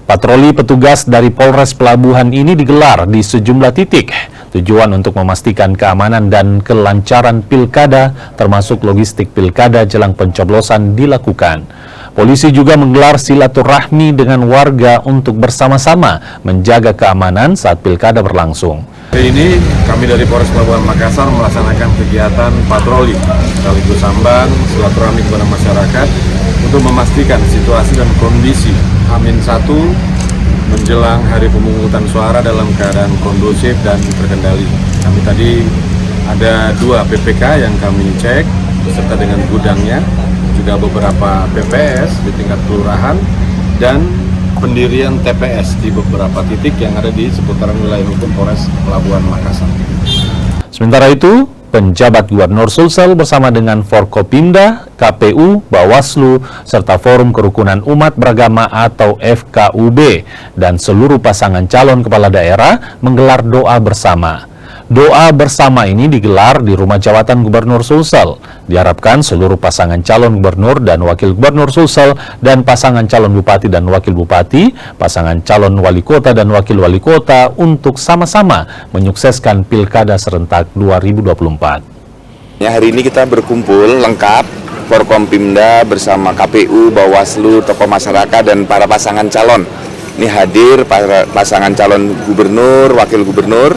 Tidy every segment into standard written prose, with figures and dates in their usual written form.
Patroli petugas dari Polres Pelabuhan ini digelar di sejumlah titik. Tujuan untuk memastikan keamanan dan kelancaran pilkada, termasuk logistik pilkada jelang pencoblosan dilakukan. Polisi juga menggelar silaturahmi dengan warga untuk bersama-sama menjaga keamanan saat pilkada berlangsung. Hari ini kami dari Polres Pelabuhan Makassar melaksanakan kegiatan patroli sekaligus samban silaturahmi kepada masyarakat untuk memastikan situasi dan kondisi H-1 menjelang hari pemungutan suara dalam keadaan kondusif dan terkendali. Kami tadi ada 2 PPK yang kami cek beserta dengan gudangnya, juga beberapa PPS di tingkat kelurahan dan pendirian TPS di beberapa titik yang ada di seputaran wilayah hukum Polres Pelabuhan Makassar. Sementara itu, penjabat Gubernur Sulsel bersama dengan Forkopimda, KPU, Bawaslu, serta Forum Kerukunan Umat Beragama atau FKUB dan seluruh pasangan calon kepala daerah menggelar doa bersama. Doa bersama ini digelar di Rumah Jawatan Gubernur Sulsel. Diharapkan seluruh pasangan calon gubernur dan wakil gubernur Sulsel dan pasangan calon bupati dan wakil bupati, pasangan calon wali kota dan wakil wali kota untuk sama-sama menyukseskan Pilkada serentak 2024. Ya, hari ini kita berkumpul lengkap, Forkompimda bersama KPU, Bawaslu, tokoh masyarakat dan para pasangan calon. Ini hadir para pasangan calon gubernur, wakil gubernur,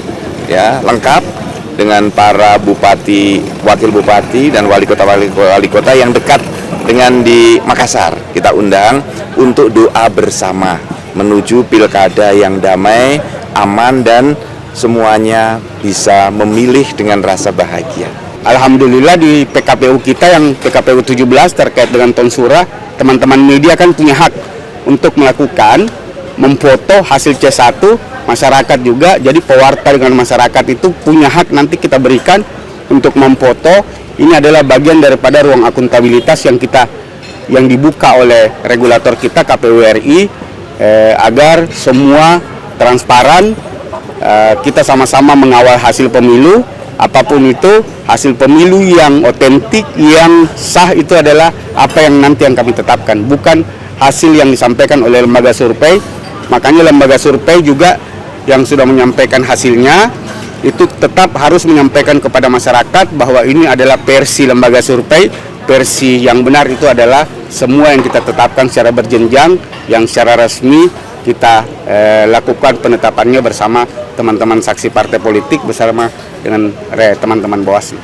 ya, lengkap dengan para bupati, wakil bupati dan wali kota yang dekat dengan di Makassar. Kita undang untuk doa bersama menuju pilkada yang damai, aman dan semuanya bisa memilih dengan rasa bahagia. Alhamdulillah di PKPU kita yang PKPU 17 terkait dengan tonsura, teman-teman media kan punya hak untuk melakukan memfoto hasil C1. Masyarakat juga, jadi pewarta dengan masyarakat itu punya hak nanti kita berikan untuk memfoto. Ini adalah bagian daripada ruang akuntabilitas yang dibuka oleh regulator kita KPU RI agar semua transparan, kita sama-sama mengawal hasil pemilu. Apapun itu, hasil pemilu yang otentik, yang sah itu adalah apa yang nanti yang kami tetapkan, bukan hasil yang disampaikan oleh lembaga survei. Makanya lembaga survei juga yang sudah menyampaikan hasilnya itu tetap harus menyampaikan kepada masyarakat bahwa ini adalah versi lembaga survei. Versi yang benar itu adalah semua yang kita tetapkan secara berjenjang, yang secara resmi kita lakukan penetapannya bersama teman-teman saksi partai politik bersama dengan teman-teman Bawaslu.